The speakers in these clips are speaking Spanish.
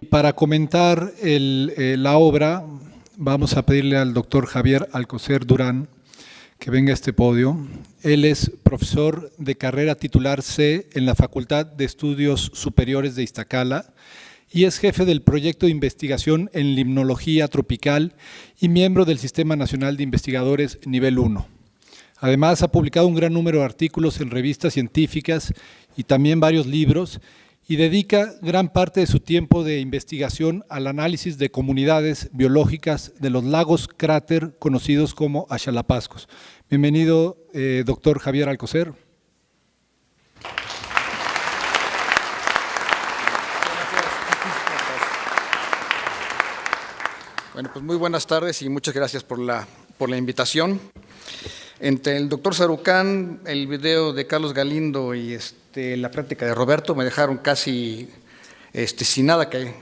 para comentar la obra, vamos a pedirle al doctor Javier Alcocer Durán que venga a este podio. Él es profesor de carrera titular C en la Facultad de Estudios Superiores de Iztacala y es jefe del proyecto de investigación en limnología tropical y miembro del Sistema Nacional de Investigadores Nivel 1. Además, ha publicado un gran número de artículos en revistas científicas y también varios libros, y dedica gran parte de su tiempo de investigación al análisis de comunidades biológicas de los lagos cráter conocidos como Axalapascos. Bienvenido, doctor Javier Alcocer. Bueno, pues muy buenas tardes y muchas gracias por la invitación. Entre el doctor Sarucán, el video de Carlos Galindo y la práctica de Roberto me dejaron casi sin nada que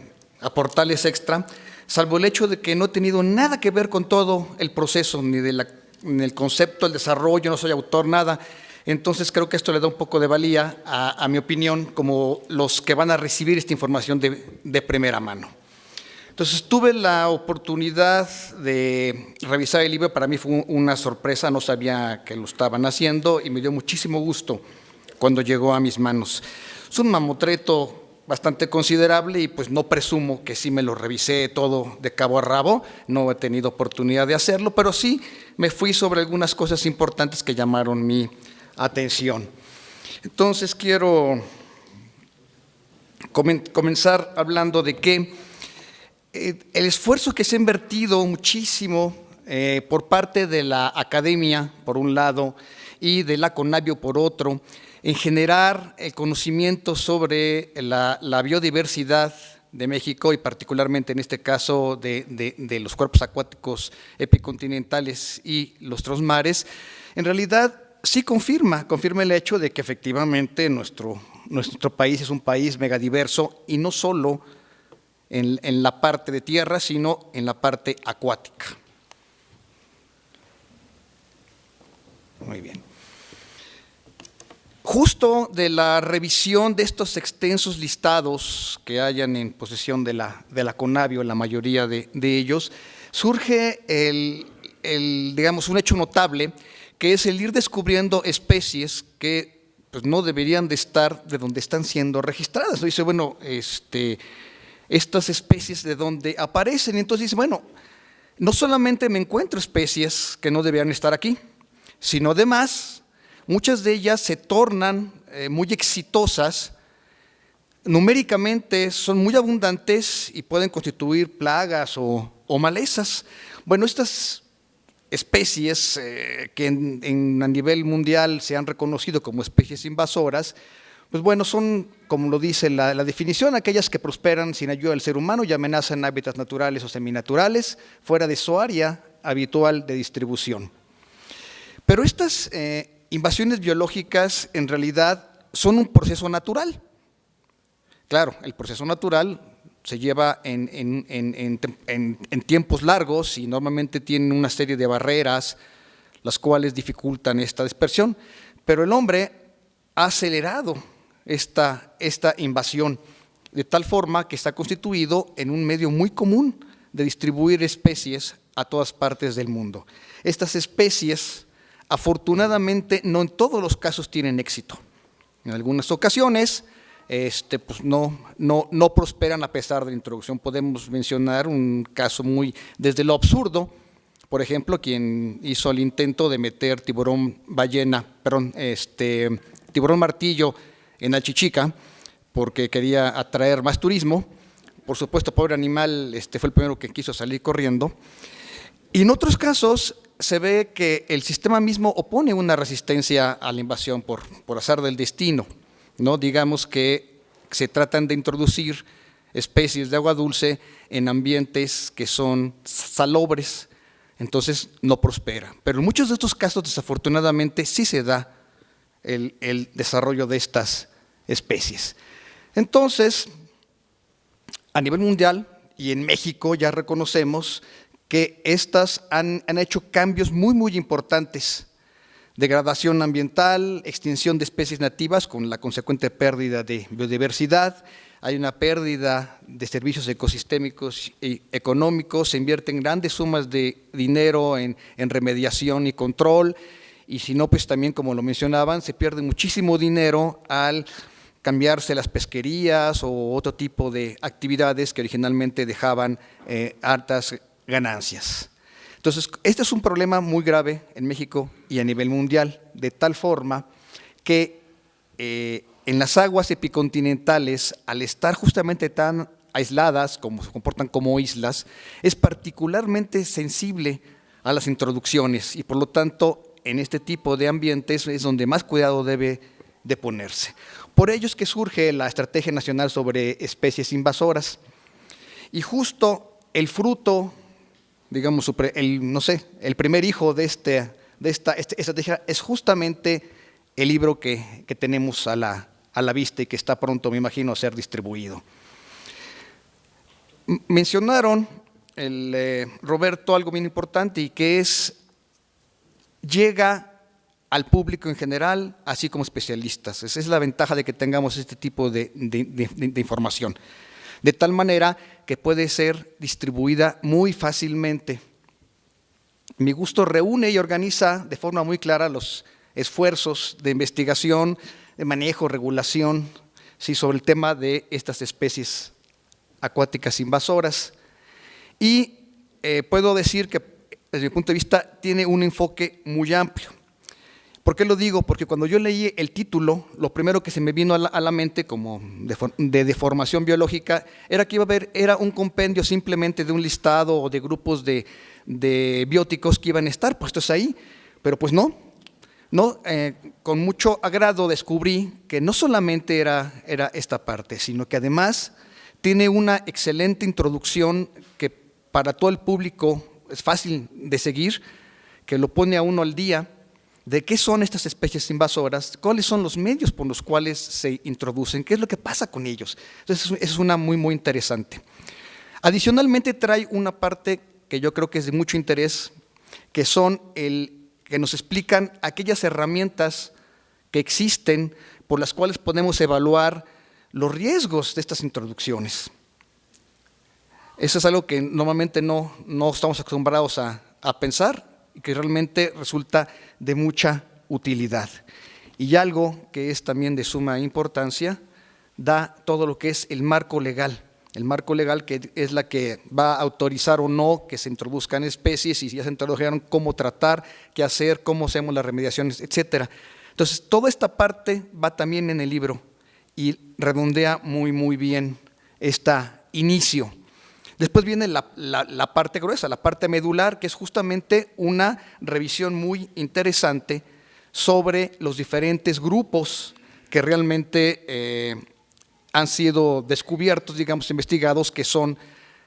aportarles extra, salvo el hecho de que no he tenido nada que ver con todo el proceso, ni el concepto, el desarrollo, no soy autor, nada. Entonces creo que esto le da un poco de valía a mi opinión, como los que van a recibir esta información de primera mano. Entonces tuve la oportunidad de revisar el libro, para mí fue una sorpresa, no sabía que lo estaban haciendo y me dio muchísimo gusto cuando llegó a mis manos. Es un mamotreto bastante considerable y pues no presumo que sí me lo revisé todo de cabo a rabo, no he tenido oportunidad de hacerlo, pero sí me fui sobre algunas cosas importantes que llamaron mi atención. Entonces quiero comenzar hablando de que el esfuerzo que se ha invertido muchísimo por parte de la academia, por un lado, y de la CONABIO, por otro, en generar el conocimiento sobre la biodiversidad de México y particularmente en este caso de los cuerpos acuáticos epicontinentales y los trasmares, en realidad sí confirma el hecho de que efectivamente nuestro país es un país megadiverso y no solo en la parte de tierra, sino en la parte acuática. Muy bien. Justo de la revisión de estos extensos listados que hayan en posesión de la CONABIO, la mayoría de ellos, surge digamos, un hecho notable, que es el ir descubriendo especies que pues, no deberían de estar de donde están siendo registradas. Dice, bueno, estas especies de donde aparecen. Y entonces dice, bueno, no solamente me encuentro especies que no deberían estar aquí, sino además muchas de ellas se tornan muy exitosas, numéricamente son muy abundantes y pueden constituir plagas o malezas. Bueno, estas especies que a nivel mundial se han reconocido como especies invasoras, pues bueno, son, como lo dice la definición, aquellas que prosperan sin ayuda del ser humano y amenazan hábitats naturales o seminaturales fuera de su área habitual de distribución. Pero estas invasiones biológicas en realidad son un proceso natural. Claro, el proceso natural se lleva en tiempos largos y normalmente tienen una serie de barreras las cuales dificultan esta dispersión, pero el hombre ha acelerado esta invasión, de tal forma que está constituido en un medio muy común de distribuir especies a todas partes del mundo. Estas especies, afortunadamente, no en todos los casos tienen éxito. En algunas ocasiones, pues no prosperan a pesar de la introducción. Podemos mencionar un caso desde lo absurdo, por ejemplo, quien hizo el intento de meter tiburón martillo en Alchichica, porque quería atraer más turismo. Por supuesto, pobre animal, fue el primero que quiso salir corriendo. Y en otros casos se ve que el sistema mismo opone una resistencia a la invasión por azar del destino, ¿no? Digamos que se tratan de introducir especies de agua dulce en ambientes que son salobres, entonces no prospera. Pero en muchos de estos casos, desafortunadamente, sí se da el desarrollo de estas especies. Entonces, a nivel mundial y en México ya reconocemos que estas han hecho cambios muy importantes degradación ambiental, extinción de especies nativas con la consecuente pérdida de biodiversidad, hay una pérdida de servicios ecosistémicos y económicos, se invierten grandes sumas de dinero en remediación y control, y si no, pues también, como lo mencionaban, se pierde muchísimo dinero al cambiarse las pesquerías o otro tipo de actividades que originalmente dejaban altas ganancias. Entonces, este es un problema muy grave en México y a nivel mundial, de tal forma que en las aguas epicontinentales, al estar justamente tan aisladas, como se comportan como islas, es particularmente sensible a las introducciones y por lo tanto en este tipo de ambientes es donde más cuidado debe de ponerse. Por ello es que surge la Estrategia Nacional sobre Especies Invasoras y justo el fruto, digamos, el primer hijo de esta estrategia es justamente el libro que tenemos a la vista y que está pronto, me imagino, a ser distribuido. Mencionaron, Roberto, algo bien importante y que llega al público en general, así como especialistas. Esa es la ventaja de que tengamos este tipo de información, de tal manera que puede ser distribuida muy fácilmente. Mi gusto reúne y organiza de forma muy clara los esfuerzos de investigación, de manejo, regulación, sí, sobre el tema de estas especies acuáticas invasoras. Y puedo decir que, desde mi punto de vista, tiene un enfoque muy amplio. ¿Por qué lo digo? Porque cuando yo leí el título, lo primero que se me vino a la mente como de deformación biológica era que era un compendio simplemente de un listado o de grupos de bióticos que iban a estar puestos ahí, pero pues no. Con mucho agrado descubrí que no solamente era esta parte, sino que además tiene una excelente introducción que para todo el público es fácil de seguir, que lo pone a uno al día de qué son estas especies invasoras, cuáles son los medios por los cuales se introducen, qué es lo que pasa con ellos. Entonces, es una muy, muy interesante. Adicionalmente, trae una parte que yo creo que es de mucho interés, que son que nos explican aquellas herramientas que existen por las cuales podemos evaluar los riesgos de estas introducciones. Eso es algo que normalmente no estamos acostumbrados a pensar y que realmente resulta de mucha utilidad. Y algo que es también de suma importancia, da todo lo que es el marco legal. El marco legal que es la que va a autorizar o no que se introduzcan especies y si ya se introdujeron, cómo tratar, qué hacer, cómo hacemos las remediaciones, etcétera. Entonces, toda esta parte va también en el libro y redondea muy, muy bien este inicio. Después viene la parte gruesa, la parte medular, que es justamente una revisión muy interesante sobre los diferentes grupos que realmente han sido descubiertos, digamos, investigados, que son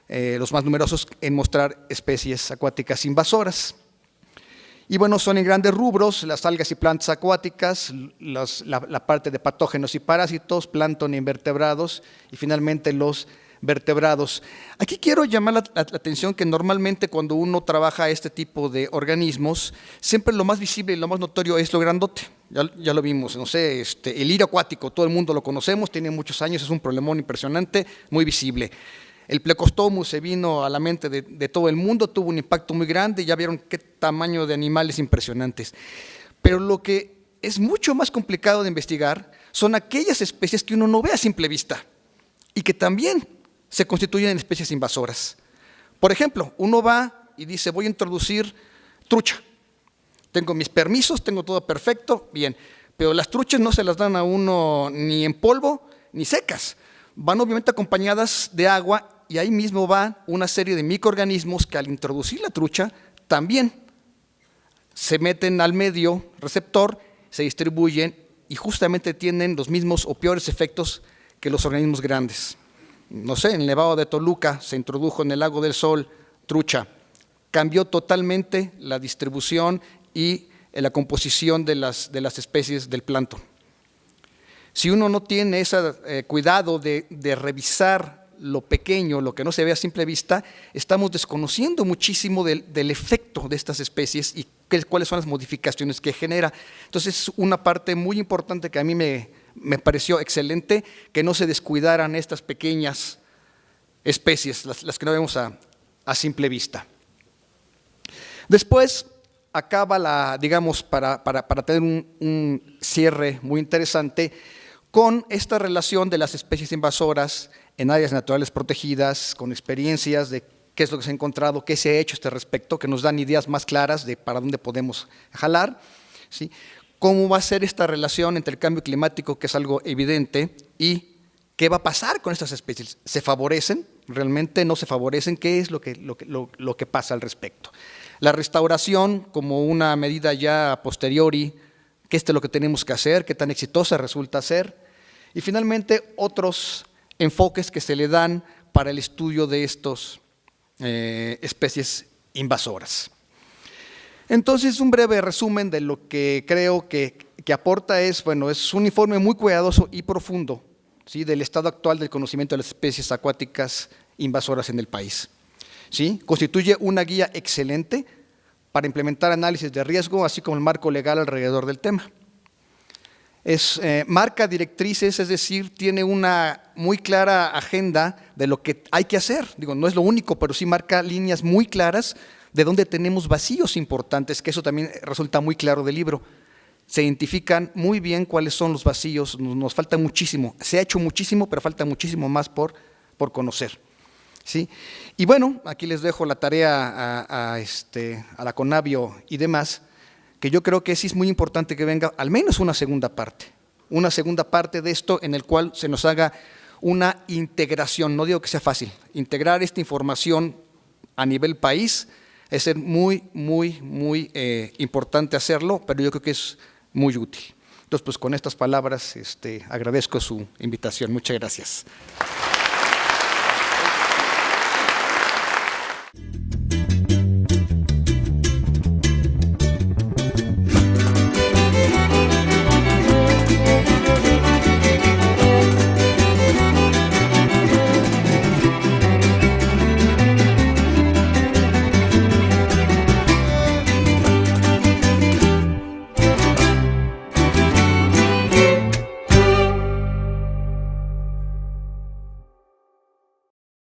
los más numerosos en mostrar especies acuáticas invasoras. Y bueno, son en grandes rubros: las algas y plantas acuáticas, la parte de patógenos y parásitos, plancton e invertebrados, y finalmente los vertebrados. Aquí quiero llamar la atención que normalmente cuando uno trabaja este tipo de organismos, siempre lo más visible y lo más notorio es lo grandote. Ya lo vimos, no sé, el lirio acuático, todo el mundo lo conocemos, tiene muchos años, es un problemón impresionante, muy visible. El Plecostomus se vino a la mente de todo el mundo, tuvo un impacto muy grande, ya vieron qué tamaño de animales impresionantes. Pero lo que es mucho más complicado de investigar son aquellas especies que uno no ve a simple vista y que también se constituyen en especies invasoras. Por ejemplo, uno va y dice, voy a introducir trucha. Tengo mis permisos, tengo todo perfecto, bien, pero las truchas no se las dan a uno ni en polvo ni secas. Van obviamente acompañadas de agua y ahí mismo va una serie de microorganismos que al introducir la trucha también se meten al medio receptor, se distribuyen y justamente tienen los mismos o peores efectos que los organismos grandes. No sé, en el Nevado de Toluca se introdujo en el Lago del Sol trucha, cambió totalmente la distribución y la composición de las especies del plancton. Si uno no tiene ese cuidado de revisar lo pequeño, lo que no se ve a simple vista, estamos desconociendo muchísimo del efecto de estas especies y cuáles son las modificaciones que genera. Entonces, es una parte muy importante que a mí me pareció excelente, que no se descuidaran estas pequeñas especies, las que no vemos a simple vista. Después acaba digamos, para tener un cierre muy interesante, con esta relación de las especies invasoras en áreas naturales protegidas, con experiencias de qué es lo que se ha encontrado, qué se ha hecho a este respecto, que nos dan ideas más claras de para dónde podemos jalar, ¿sí? Cómo va a ser esta relación entre el cambio climático, que es algo evidente, y qué va a pasar con estas especies. ¿Se favorecen? ¿Realmente no se favorecen? ¿Qué es lo que pasa al respecto? La restauración como una medida ya a posteriori, qué es lo que tenemos que hacer, qué tan exitosa resulta ser, y finalmente otros enfoques que se le dan para el estudio de estas especies invasoras. Entonces, un breve resumen de lo que creo que aporta es un informe muy cuidadoso y profundo, ¿sí?, del estado actual del conocimiento de las especies acuáticas invasoras en el país. ¿Sí? Constituye una guía excelente para implementar análisis de riesgo, así como el marco legal alrededor del tema. Marca directrices, es decir, tiene una muy clara agenda de lo que hay que hacer. Digo, no es lo único, pero sí marca líneas muy claras de dónde tenemos vacíos importantes, que eso también resulta muy claro del libro. Se identifican muy bien cuáles son los vacíos, nos falta muchísimo. Se ha hecho muchísimo, pero falta muchísimo más por conocer. ¿Sí? Y bueno, aquí les dejo la tarea a la Conavio y demás, que yo creo que sí es muy importante que venga al menos una segunda parte de esto en el cual se nos haga una integración. No digo que sea fácil, integrar esta información a nivel país es ser muy importante hacerlo, pero yo creo que es muy útil. Entonces, pues con estas palabras agradezco su invitación. Muchas gracias.